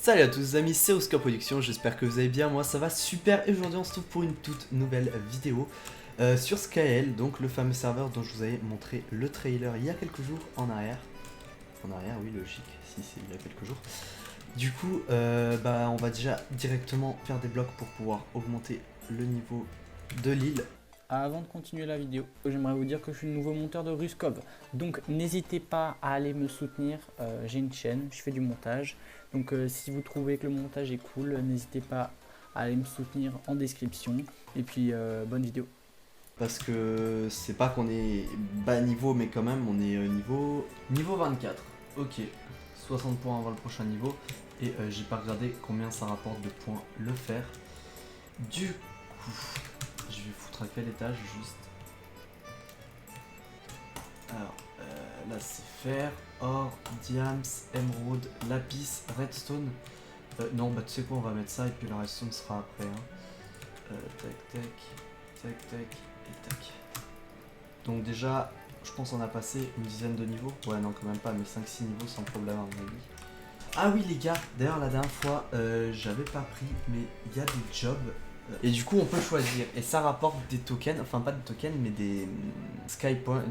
Salut à tous les amis, c'est Oscar Productions, j'espère que vous allez bien, moi ça va super et aujourd'hui on se trouve pour une toute nouvelle vidéo sur Skyel, donc le fameux serveur dont je vous avais montré le trailer il y a quelques jours en arrière. En arrière, oui, logique, si c'est il y a quelques jours. Du coup, on va déjà directement faire des blocs pour pouvoir augmenter le niveau de l'île. Avant de continuer la vidéo, j'aimerais vous dire que je suis le nouveau monteur de Ruskov. Donc n'hésitez pas à aller me soutenir, j'ai une chaîne, je fais du montage. Donc si vous trouvez que le montage est cool, n'hésitez pas à aller me soutenir en description. Et puis bonne vidéo. Parce que c'est pas qu'on est bas niveau, mais quand même on est niveau 24. Ok, 60 points avant le prochain niveau. Et j'ai pas regardé combien ça rapporte de points le faire. Du coup, je vais foutre à quel étage juste. Alors, là c'est fer, or, diams, émeraude, lapis, redstone. Non, bah tu sais quoi, on va mettre ça et puis le redstone sera après. Hein. Tac, tac, et tac. Donc déjà, je pense qu'on a passé une dizaine de niveaux. Ouais, non, quand même pas, mais 5-6 niveaux sans problème à mon avis. Ah oui les gars, d'ailleurs la dernière fois, j'avais pas pris, mais il y a des jobs. Et du coup on peut choisir, et ça rapporte des tokens, enfin pas des tokens, mais des Skycoins,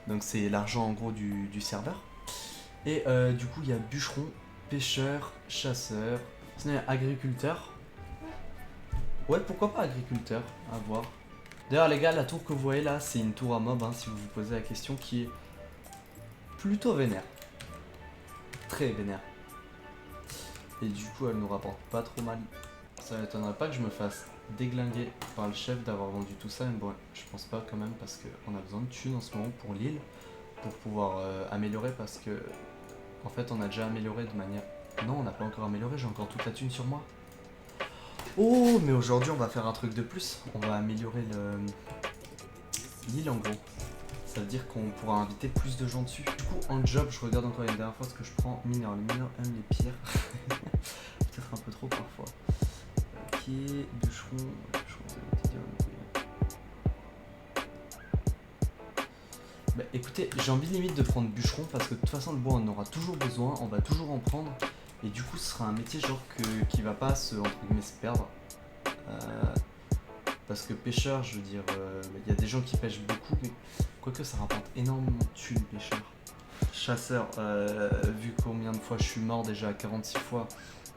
donc c'est l'argent en gros du serveur. Et du coup il y a bûcheron, pêcheur, chasseur, sinon il y a agriculteur. Ouais, pourquoi pas agriculteur, à voir. D'ailleurs les gars, la tour que vous voyez là, c'est une tour à mob, hein, si vous vous posez la question, qui est plutôt vénère. Très vénère. Et du coup elle nous rapporte pas trop mal. Ça m'étonnerait pas que je me fasse déglinguer par le chef d'avoir vendu tout ça, mais bon, je pense pas quand même parce qu'on a besoin de thunes en ce moment pour l'île, pour pouvoir améliorer parce que, en fait, on a déjà amélioré de manière... Non, on n'a pas encore amélioré, j'ai encore toute la thune sur moi. Oh, mais aujourd'hui, on va faire un truc de plus, on va améliorer l'île en gros. Ça veut dire qu'on pourra inviter plus de gens dessus. Du coup, en job, je regarde encore une dernière fois ce que je prends. Mineur, les mineurs aiment les pierres. Peut-être un peu trop parfois. Bûcheron, bah écoutez, j'ai envie limite de prendre bûcheron parce que de toute façon le bois on en aura toujours besoin, on va toujours en prendre et du coup ce sera un métier genre qui va pas se, entre guillemets, se perdre. Parce que pêcheur, je veux dire, il y a des gens qui pêchent beaucoup, mais quoique ça rapporte énormément de thunes pêcheur. Chasseur, vu combien de fois je suis mort déjà, 46 fois.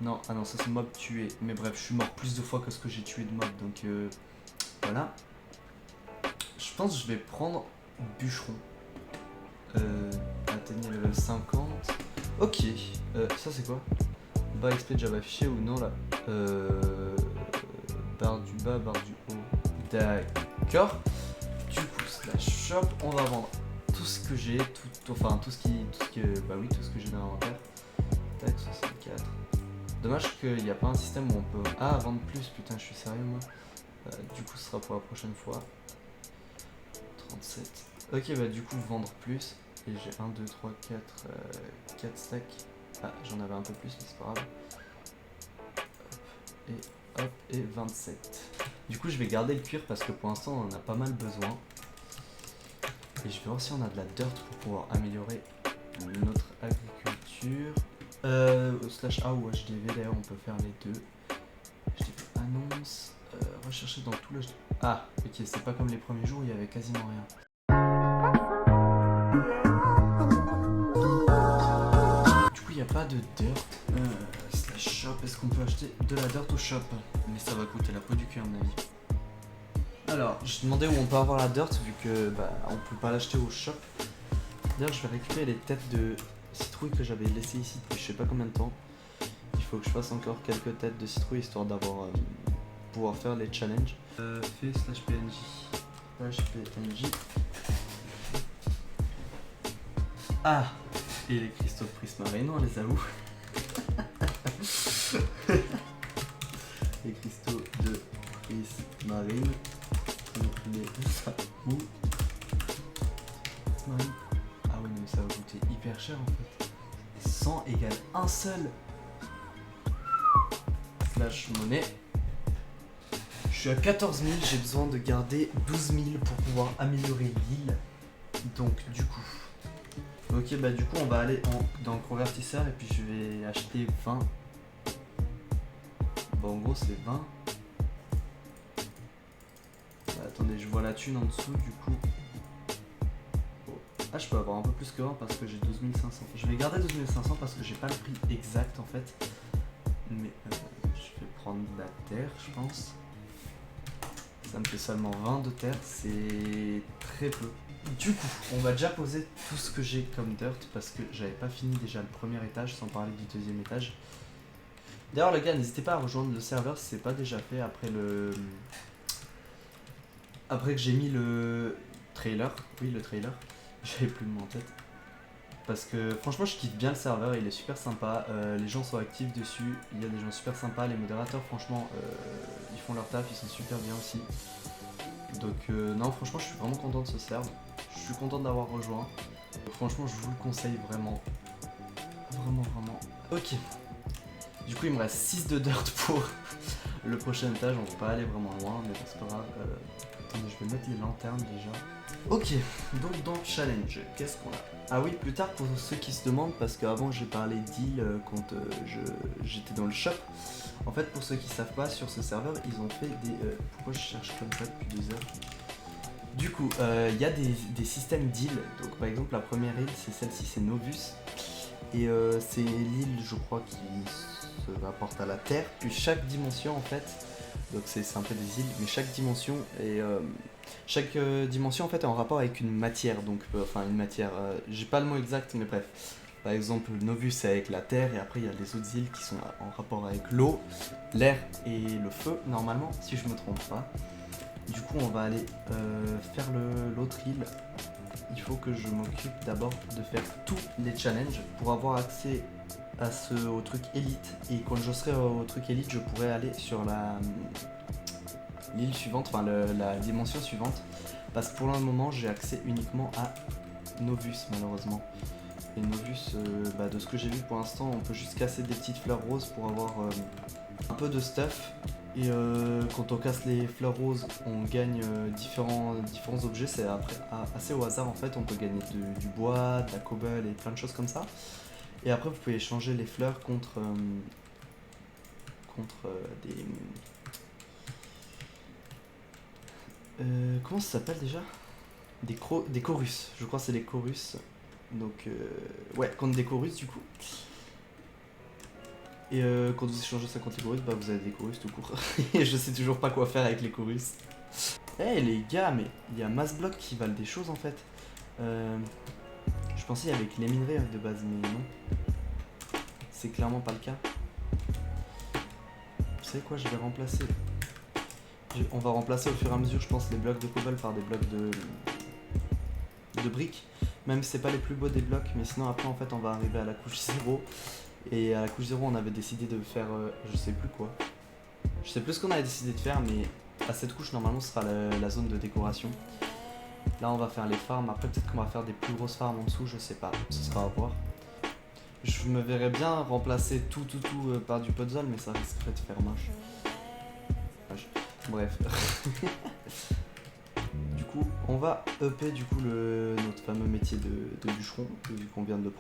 Non, ah non, ça c'est mob tué. Mais bref, je suis mort plus de fois que ce que j'ai tué de mob, donc voilà. Je pense que je vais prendre bûcheron. Atteignez level 50. Ok, ça c'est quoi? Bas XP déjà affiché ou non là? Barre du bas, barre du haut. D'accord. Du coup, slash shop, on va vendre tout ce que j'ai, tout ce que j'ai dans l'inventaire. Tac, 64. Dommage qu'il n'y a pas un système où on peut... Ah, vendre plus, putain, je suis sérieux moi. Du coup, ce sera pour la prochaine fois. 37. Ok, bah du coup, vendre plus. Et j'ai 1, 2, 3, 4 stacks. Ah, j'en avais un peu plus, mais c'est pas grave. Hop, et 27. Du coup, je vais garder le cuir parce que pour l'instant, on en a pas mal besoin. Et je vais voir si on a de la dirt pour pouvoir améliorer notre agriculture. Slash A ou HDV, d'ailleurs on peut faire les deux. HDV annonce, rechercher dans tout le... Ah, ok, c'est pas comme les premiers jours, il y avait quasiment rien. Du coup, il n'y a pas de dirt. Slash shop, est-ce qu'on peut acheter de la dirt au shop? Mais ça va coûter la peau du cul à mon avis. Alors, je demandais où on peut avoir la dirt vu que on peut pas l'acheter au shop. D'ailleurs, je vais récupérer les têtes de citrouille que j'avais laissées ici depuis je sais pas combien de temps. Il faut que je fasse encore quelques têtes de citrouille histoire d'avoir pouvoir faire les challenges. Fait slash PNJ. Slash PNJ. Ah, et les cristaux de prismarine, on les a où? Les cristaux de prismarine. On les a où? Ah oui, mais ça va coûter hyper cher en fait. 100 égale un seul. Slash monnaie. Je suis à 14 000, j'ai besoin de garder 12 000 pour pouvoir améliorer l'île. Donc du coup. Ok, bah du coup on va aller dans le convertisseur et puis je vais acheter 20 Bah en gros c'est 20. Bah, attendez, je vois la thune en dessous du coup. Oh. Ah, je peux avoir un peu plus que 20 parce que j'ai 12 500. Je vais garder 12 500 parce que j'ai pas le prix exact en fait. Mais je vais prendre de la terre, je pense. Ça me fait seulement 20 de terre, c'est très peu. Du coup, on va déjà poser tout ce que j'ai comme dirt parce que j'avais pas fini déjà le premier étage sans parler du deuxième étage. D'ailleurs les gars, n'hésitez pas à rejoindre le serveur si c'est pas déjà fait après que j'ai mis le trailer. Oui, le trailer. J'avais plus le mot en tête. Parce que franchement je kiffe bien le serveur, il est super sympa, les gens sont actifs dessus, il y a des gens super sympas, les modérateurs franchement ils font leur taf, ils sont super bien aussi. Donc non franchement je suis vraiment content de ce serve, je suis content d'avoir rejoint. Donc, franchement je vous le conseille vraiment. Vraiment vraiment. Ok. Du coup il me reste 6 de dirt pour le prochain étage, on va pas aller vraiment loin mais bon, c'est pas grave. Attendez, je vais mettre les lanternes déjà. Ok, donc dans challenge, qu'est-ce qu'on a? Ah oui, plus tard pour ceux qui se demandent, parce qu'avant j'ai parlé deal quand j'étais dans le shop. En fait, pour ceux qui savent pas, sur ce serveur, ils ont fait des... pourquoi je cherche comme ça depuis 2 heures? Du coup, il y a des systèmes d'îles. Donc par exemple, la première île, c'est celle-ci, c'est Novus. Et c'est l'île, je crois, qui se rapporte à la Terre. Puis chaque dimension, en fait, donc c'est un peu des îles, mais chaque dimension est... chaque dimension en fait est en rapport avec une matière, donc enfin une matière, j'ai pas le mot exact mais bref. Par exemple Novus c'est avec la terre et après il y a les autres îles qui sont en rapport avec l'eau, l'air et le feu normalement si je me trompe pas. Du coup on va aller faire l'autre île. Il faut que je m'occupe d'abord de faire tous les challenges pour avoir accès au truc élite et quand je serai au truc élite je pourrai aller sur l'île suivante, enfin la dimension suivante, parce que pour le moment j'ai accès uniquement à Novus malheureusement. Et Novus, de ce que j'ai vu pour l'instant, on peut juste casser des petites fleurs roses pour avoir un peu de stuff. Et quand on casse les fleurs roses, on gagne différents objets, c'est assez au hasard en fait, on peut gagner du bois, de la cobble et plein de choses comme ça. Et après vous pouvez échanger les fleurs contre des... comment ça s'appelle déjà? Des chorus, je crois que c'est des chorus. Donc ouais, contre des chorus du coup. Et quand vous échangez ça contre les chorus, bah vous avez des chorus tout court. Et je sais toujours pas quoi faire avec les chorus. Eh les gars, mais il y a masse bloc qui valent des choses en fait. Je pensais avec les minerais de base, mais non. C'est clairement pas le cas. Vous savez quoi, je vais remplacer. On va remplacer au fur et à mesure, je pense, les blocs de cobble par des blocs de briques. Même si c'est pas les plus beaux des blocs, mais sinon après en fait on va arriver à la couche 0. Et à la couche 0 on avait décidé de faire je sais plus quoi. Je sais plus ce qu'on avait décidé de faire, mais à cette couche normalement ce sera la zone de décoration. Là on va faire les farms, après peut-être qu'on va faire des plus grosses farms en dessous, je sais pas, ce sera à voir. Je me verrais bien remplacer tout par du puzzle, mais ça risquerait de faire moche. Bref. Du coup, on va upper du coup notre fameux métier de bûcheron, vu qu'on vient de le...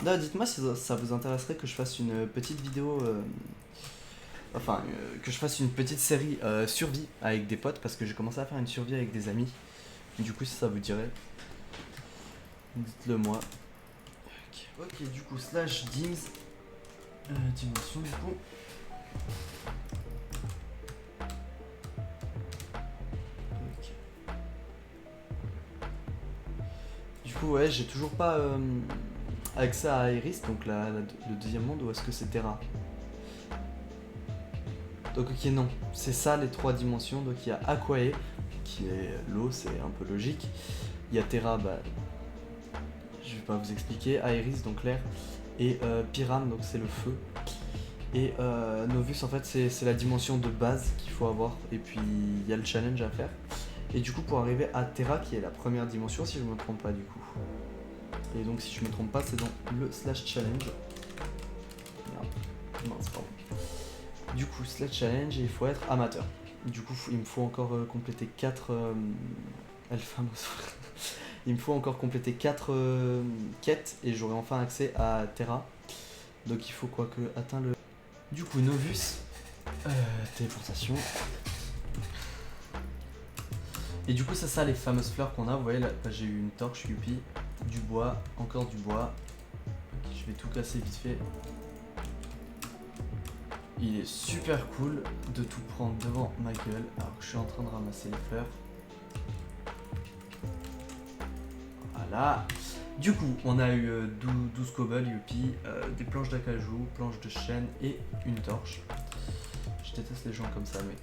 Là, dites-moi si ça vous intéresserait que je fasse une petite vidéo... que je fasse une petite série survie avec des potes, parce que j'ai commencé à faire une survie avec des amis. Du coup, si ça vous dirait, dites-le moi. Ok, du coup, slash dims... dimension du coup. Ok. Du coup ouais, j'ai toujours pas accès à Iris, donc le deuxième monde, ou est-ce que c'est Terra? Donc ok non, c'est ça les 3 dimensions, donc il y a Aquae, qui est l'eau, c'est un peu logique. Il y a Terra, bah je vais pas vous expliquer, Iris donc l'air, et Pyram donc c'est le feu. Et Novus en fait c'est la dimension de base qu'il faut avoir, et puis il y a le challenge à faire. Et du coup pour arriver à Terra qui est la première dimension si je me trompe pas du coup. Et donc si je me trompe pas c'est dans le slash challenge. Merde, mince pardon. Du coup slash challenge et il faut être amateur. Du coup il me faut encore compléter 4 alpha. Il me faut encore compléter 4 quêtes et j'aurai enfin accès à Terra. Donc il faut quoi que atteindre le... Du coup, Novus, téléportation. Et du coup, ça les fameuses fleurs qu'on a. Vous voyez là, j'ai eu une torche, youpi, du bois, encore du bois. Ok, je vais tout casser vite fait. Il est super cool de tout prendre devant ma gueule alors que je suis en train de ramasser les fleurs. Voilà. Du coup, on a eu 12 cobbles, youpi, des planches d'acajou, planches de chêne et une torche. Je déteste les gens comme ça, mec,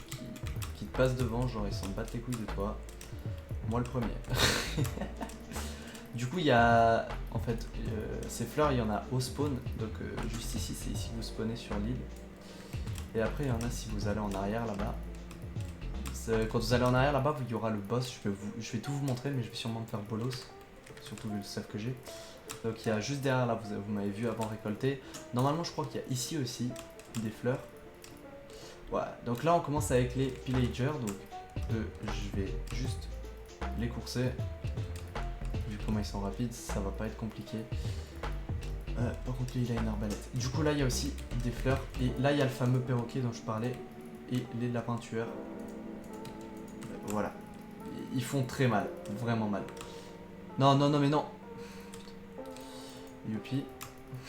qui te passent devant, genre ils s'en battent les couilles de toi. Moi le premier. Du coup, il y a, en fait, ces fleurs, il y en a au spawn, donc juste ici, c'est ici que vous spawnez sur l'île. Et après, il y en a si vous allez en arrière là-bas. Quand vous allez en arrière là-bas, il y aura le boss. Je vais tout vous montrer, mais je vais sûrement me faire bolos. Surtout vu le stuff que j'ai. Donc il y a juste derrière là, vous m'avez vu avant récolter. Normalement, je crois qu'il y a ici aussi des fleurs. Voilà, donc là on commence avec les pillagers. Donc je vais juste les courser. Vu comment ils sont rapides, ça va pas être compliqué. Par contre, lui, il a une arbalète. Du coup, là, il y a aussi des fleurs. Et là, il y a le fameux perroquet dont je parlais. Et les lapins tueurs. Voilà. Ils font très mal. Vraiment mal. Non, non, non, mais non. Putain. Youpi.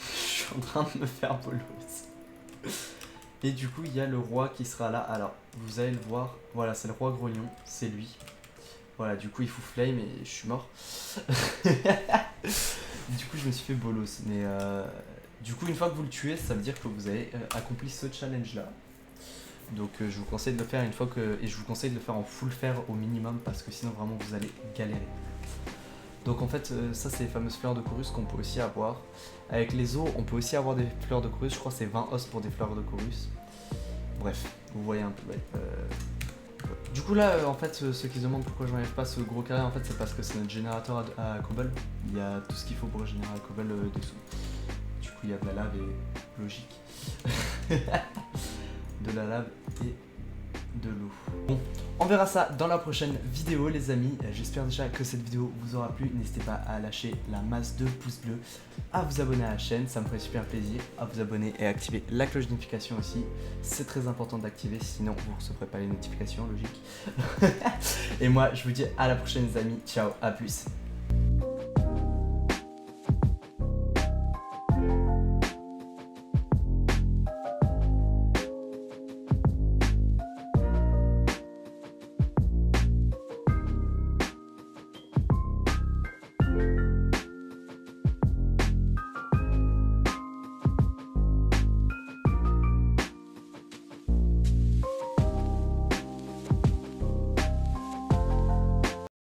Je suis en train de me faire bolos. Et du coup, il y a le roi qui sera là. Alors, vous allez le voir. Voilà, c'est le roi grognon. C'est lui. Voilà, du coup, il fout flame et je suis mort. Du coup, je me suis fait bolos. Mais du coup, une fois que vous le tuez, ça veut dire que vous avez accompli ce challenge-là. Donc, je vous conseille de le faire une fois que... Et je vous conseille de le faire en full fer au minimum parce que sinon, vraiment, vous allez galérer. Donc, en fait, ça, c'est les fameuses fleurs de chorus qu'on peut aussi avoir. Avec les os, on peut aussi avoir des fleurs de chorus. Je crois que c'est 20 os pour des fleurs de chorus. Bref, vous voyez un peu. Ouais, du coup là, en fait, ceux qui se demandent pourquoi j'enlève pas ce gros carré, en fait, c'est parce que c'est notre générateur à cobble. Il y a tout ce qu'il faut pour régénérer à cobble dessous. Du coup, il y a de la lave et logique. De la lave et de l'eau. Bon, on verra ça dans la prochaine vidéo, les amis. J'espère déjà que cette vidéo vous aura plu. N'hésitez pas à lâcher la masse de pouces bleus, à vous abonner à la chaîne, ça me ferait super plaisir, à vous abonner et à activer la cloche de notification aussi. C'est très important d'activer, sinon vous ne recevrez pas les notifications, logique. Et moi, je vous dis à la prochaine, les amis. Ciao, à plus.